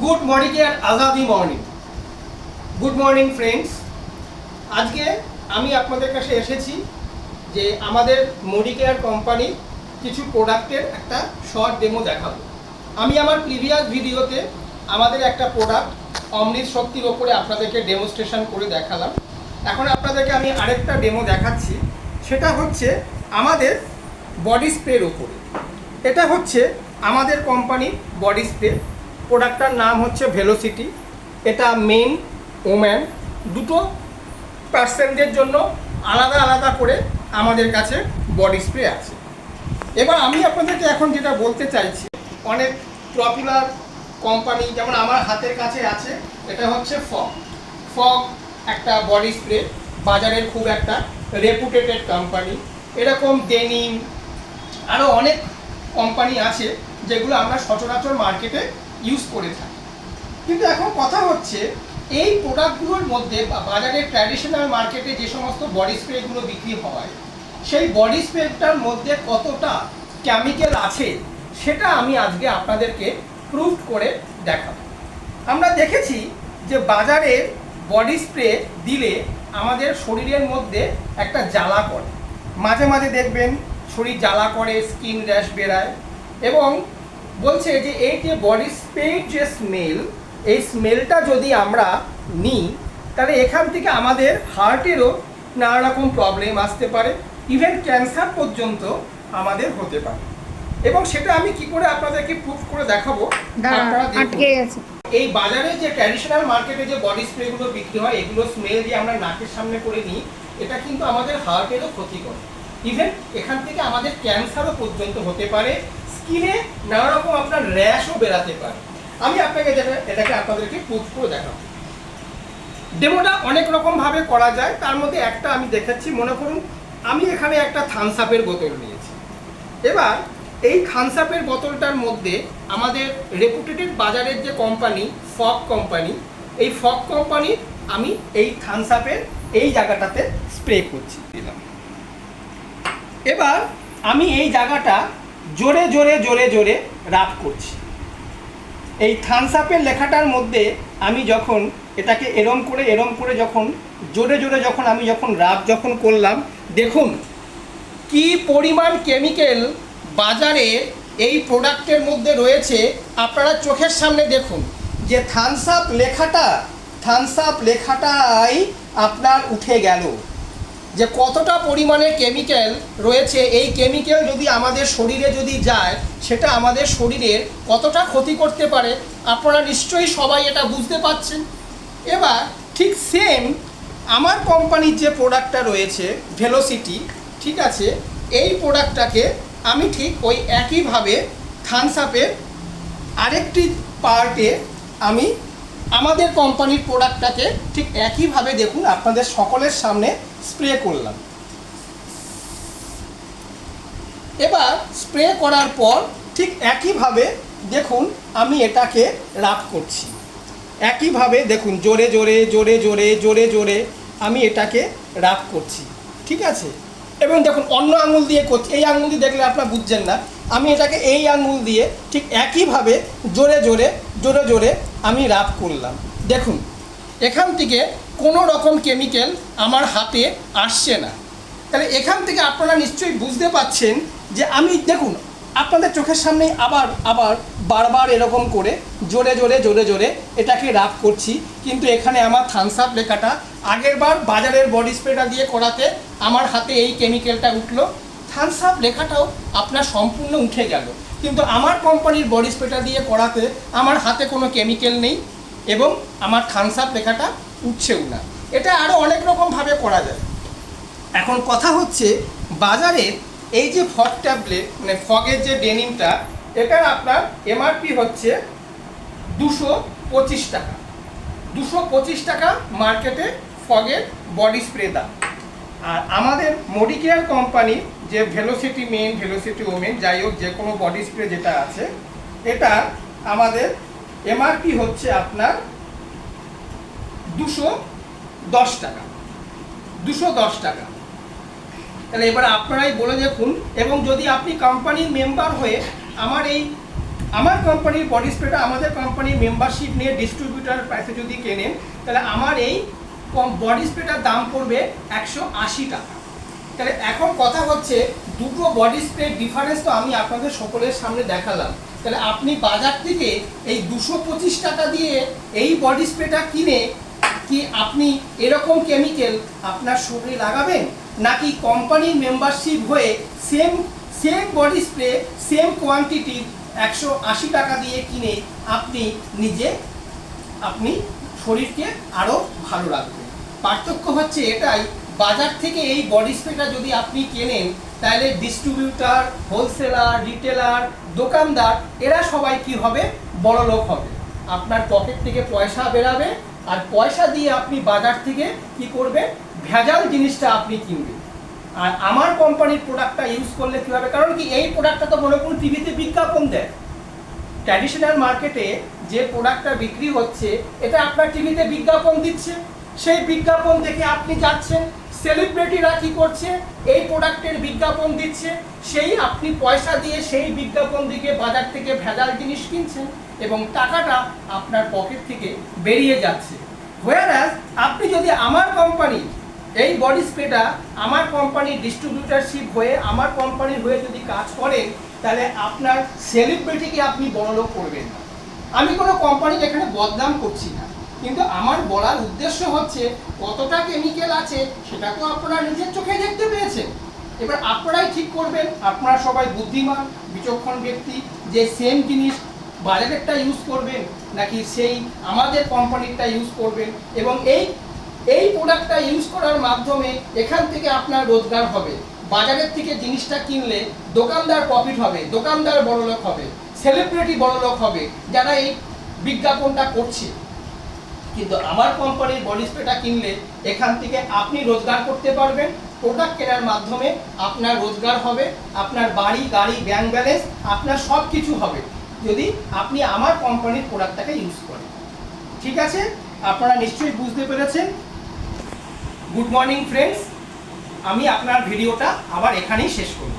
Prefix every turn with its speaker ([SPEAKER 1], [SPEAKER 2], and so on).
[SPEAKER 1] Good morning আর Azadi morning. Good morning friends. আজকে আমি আপনাদের কাছে এসেছি যে আমাদের মডিকেয়ার কোম্পানির কিছু প্রোডাক্টের একটা শর্ট ডেমো দেখাবো। আমি আমার প্রিভিয়াস ভিডিওতে আমাদের একটা প্রোডাক্ট অমৃত শক্তির ওপরে আপনাদেরকে ডেমোস্ট্রেশন করে দেখালাম। এখন আপনাদেরকে আমি আরেকটা ডেমো দেখাচ্ছি, সেটা হচ্ছে আমাদের বডি স্প্রের ওপরে। এটা হচ্ছে আমাদের কোম্পানির বডি স্প্রে। প্রোডাক্টটার নাম হচ্ছে ভেলোসিটি। এটা মেন ওম্যান দুটো পার্সেন্টদের জন্য আলাদা আলাদা করে আমাদের কাছে বডি স্প্রে আছে। এবার আমি আপনাদেরকে এখন যেটা বলতে চাইছি, অনেক পপুলার কোম্পানি যেমন আমার হাতের কাছে আছে, এটা হচ্ছে ফগ একটা বডি স্প্রে, বাজারের খুব একটা রেপুটেটেড কোম্পানি। এরকম ডেনিম আরও অনেক কোম্পানি আছে যেগুলো আমরা সচরাচর মার্কেটে ইউজ করে থাকি। কিন্তু এখন কথা হচ্ছে এই প্রোডাক্টগুলোর মধ্যে বা বাজারের ট্র্যাডিশনাল মার্কেটে যে সমস্ত বডি স্প্রেগুলো বিক্রি হয়, সেই বডি স্প্রেটার মধ্যে কতটা কেমিক্যাল আছে সেটা আমি আজকে আপনাদেরকে প্রুভ করে দেখাবো। আমরা দেখেছি যে বাজারের বডি স্প্রে দিলে আমাদের শরীরের মধ্যে একটা জ্বালা করে, মাঝে মাঝে দেখবেন শরীর জ্বালা করে, স্কিন র্যাশ বেরায়, এবং বলছে যে এই যে বডি স্প্রের যে স্মেল, এই স্মেলটা যদি আমরা নিই তাহলে এখান থেকে আমাদের হার্টেরও নানা রকম প্রবলেম আসতে পারে, ইভেন ক্যান্সার পর্যন্ত আমাদের হতে পারে। এবং সেটা আমি কি করে আপনাদেরকে প্রুফ করে দেখাবো, আপনারা দেখুন। এই বাজারে যে ট্র্যাডিশনাল মার্কেটে যে বডি স্প্রেগুলো বিক্রি হয়, এগুলো স্মেল দিয়ে আমরা নাকের সামনে করে নিই, এটা কিন্তু আমাদের হার্টেরও ক্ষতি করে, ইভেন এখান থেকে আমাদের ক্যান্সারও পর্যন্ত হতে পারে, স্কিনে নানা রকম আপনার র্যাশও বেরাতে পারে। আমি আপনাকে এটাকে আপনাদেরকে প্রুফ করে দেখাবো। ডেমোটা অনেক রকমভাবে করা যায়, তার মধ্যে একটা আমি দেখাচ্ছি। মনে করুন আমি এখানে একটা থামস আপের বোতল নিয়েছি। এবার এই থামস আপের বোতলটার মধ্যে আমাদের রেপুটেটেড বাজারের যে কোম্পানি ফগ কোম্পানি, এই ফগ কোম্পানির আমি এই থামস আপের এই জায়গাটাতে স্প্রে করছি দিলাম। এবার আমি এই জায়গাটা জোরে জোরে জোরে জোরে রাব করছি। এই থামস আপের লেখাটার মধ্যে আমি যখন এটাকে এরম করে যখন জোরে জোরে আমি রাব করলাম, দেখুন কি পরিমাণ কেমিক্যাল বাজারে এই প্রোডাক্টের মধ্যে রয়েছে। আপনারা চোখের সামনে দেখুন যে থামস আপ লেখাটাই আপনার উঠে গেল, যে কতটা পরিমাণে কেমিক্যাল রয়েছে। এই কেমিক্যাল যদি আমাদের শরীরে যদি যায়, সেটা আমাদের শরীরের কতটা ক্ষতি করতে পারে আপনারা নিশ্চয়ই সবাই এটা বুঝতে পারছেন। এবার ঠিক সেম আমার কোম্পানির যে প্রোডাক্টটা রয়েছে ভেলোসিটি, ঠিক আছে, এই প্রোডাক্টটাকে আমি ঠিক ওই একইভাবে থামস আপের আরেকটি পার্টে আমি আমাদের কোম্পানির প্রোডাক্টটাকে ঠিক একইভাবে দেখুন আপনাদের সকলের সামনে স্প্রে করলাম। এবার স্প্রে করার পর ঠিক একইভাবে দেখুন আমি এটাকে রাব করছি। একইভাবে দেখুন জোরে জোরে জোরে জোরে জোরে জোরে আমি এটাকে রাব করছি, ঠিক আছে। এবং দেখুন অন্য আঙুল দিয়ে করছি, এই আঙুল দিয়ে দেখলে আপনারা বুঝছেন না, আমি এটাকে এই আঙুল দিয়ে ঠিক একইভাবে জোরে জোরে জোরে জোরে আমি রাব করলাম। দেখুন এখান থেকে কোনো রকম কেমিক্যাল আমার হাতে আসছে না। তাহলে এখান থেকে আপনারা নিশ্চয়ই বুঝতে পাচ্ছেন যে আমি দেখুন আপনাদের চোখের সামনেই আবার বারবার এরকম করে জোরে জোরে জোরে জোরে এটাকে রাব করছি, কিন্তু এখানে আমার থামস আপ লেখাটা আগের বার বাজারের বডি স্প্রেটা দিয়ে করাতে আমার হাতে এই কেমিক্যালটা উঠলো, থামস আপ লেখাটাও আপনার সম্পূর্ণ উঠে গেল, কিন্তু আমার কোম্পানির বডি স্প্রেটা দিয়ে করাতে আমার হাতে কোনো কেমিক্যাল নেই এবং আমার থামস আপ লেখাটা উঠছেও না। এটা আরও অনেক রকমভাবে করা যায়। এখন কথা হচ্ছে বাজারের এই যে ফগ ট্যাবলেট মানে ফগের যে ডেনিমটা, এটার আপনার এমআরপি হচ্ছে 225 টাকা। 225 টাকা মার্কেটে ফগের বডি স্প্রে দাম। আর আমাদের মডিকেয়ার কোম্পানির যে ভেলোসিটি মেন, ভেলোসিটি ওমেন, যাই হোক যে কোনো বডি স্প্রে যেটা আছে, এটা আমাদের এমআরপি হচ্ছে আপনার 210 টাকা। 210 টাকা। তাহলে এবার আপনারাই বলে দেখুন, এবং যদি আপনি কোম্পানির মেম্বার হয়ে আমার এই আমার কোম্পানির বডি স্প্রেটা আমাদের কোম্পানির মেম্বারশিপ নিয়ে ডিস্ট্রিবিউটার প্রাইসে যদি কেনেন, তাহলে আমার এই বডি স্প্রেটার দাম পড়বে 180 টাকা। তাহলে এখন কথা হচ্ছে, দুটো বডি স্প্রে ডিফারেন্স তো আমি আপনাদের সকলের সামনে দেখালাম। তাহলে আপনি বাজার থেকে এই 225 টাকা দিয়ে এই বডি স্প্রেটা কিনে কি আপনি এরকম কেমিক্যাল আপনার শরীরে লাগাবেন, নাকি কোম্পানির মেম্বারশিপ হয়ে same body spray same quantity 180 টাকা দিয়ে কিনে আপনি আপনি শরীরকে আরও ভালো রাখবেন? পার্থক্য হচ্ছে এটাই, বাজার থেকে এই বডি স্প্রেটা যদি আপনি কেনেন, তাহলে ডিস্ট্রিবিউটার, হোলসেলার, রিটেলার, দোকানদার এরা সবাই কি হবে, বড়লোক হবে। আপনার পকেট থেকে পয়সা বেরাবে, আর পয়সা দিয়ে আপনি বাজার থেকে কি করবেন, ভেজাল জিনিসটা আপনি কিনবেন। আর আমার কোম্পানির প্রোডাক্টটা ইউজ করলে কী হবে, কারণ কি এই প্রোডাক্টটা তো মনে করুন টিভিতে বিজ্ঞাপন দেয়। ট্র্যাডিশনাল মার্কেটে যে প্রোডাক্টটা বিক্রি হচ্ছে, এটা আপনার টিভিতে বিজ্ঞাপন দিচ্ছে, সেই বিজ্ঞাপন দেখে আপনি যাচ্ছেন। সেলিব্রিটিরা কী করছে, এই প্রোডাক্টের বিজ্ঞাপন দিচ্ছে, সেই আপনি পয়সা দিয়ে সেই বিজ্ঞাপন দিকে বাজার থেকে ভেজাল জিনিস কিনছেন এবং টাকাটা আপনার পকেট থেকে বেরিয়ে যাচ্ছে। হোয়ারাজ আপনি যদি আমার কোম্পানি এই বডি স্প্রেটা আমার কোম্পানির ডিস্ট্রিবিউটারশিপ হয়ে আমার কোম্পানির হয়ে যদি কাজ করেন, তাহলে আপনার সেলিব্রিটিকে আপনি বড়লোক করবেন না। আমি কোনো কোম্পানির এখানে বদনাম করছি না, কিন্তু আমার বলার উদ্দেশ্য হচ্ছে কতটা কেমিক্যাল আছে সেটা তো আপনারা নিজের চোখে দেখতে পেয়েছেন। এবার আপনারাই ঠিক করবেন, আপনারা সবাই বুদ্ধিমান বিচক্ষণ ব্যক্তি, যে সেম জিনিস বাজারেরটা ইউজ করবেন নাকি সেই আমাদের কোম্পানিরটা ইউজ করবেন। এবং এই প্রোডাক্টটা ইউজ করার মাধ্যমে এখান থেকে আপনার রোজগার হবে। বাজারের থেকে জিনিসটা কিনলে দোকানদার প্রফিট হবে, দোকানদার বড়লোক হবে, সেলিব্রিটি বড়লোক হবে যারা এই বিজ্ঞাপনটা করছে। কিন্তু আমার কোম্পানির বডি স্প্রেটা কিনলে এখান থেকে আপনি রোজগার করতে পারবেন। প্রোডাক্ট কেনার মাধ্যমে আপনার রোজগার হবে, আপনার বাড়ি, গাড়ি, ব্যাংক ব্যালেন্স, আপনার সব কিছু হবে যদি আপনি আমার কোম্পানির প্রোডাক্টটাকে ইউজ করেন। ঠিক আছে, আপনারা নিশ্চয়ই বুঝতে পেরেছেন। গুড মর্নিং ফ্রেন্ডস, আমি আপনার ভিডিওটা আবার এখানেই শেষ করব।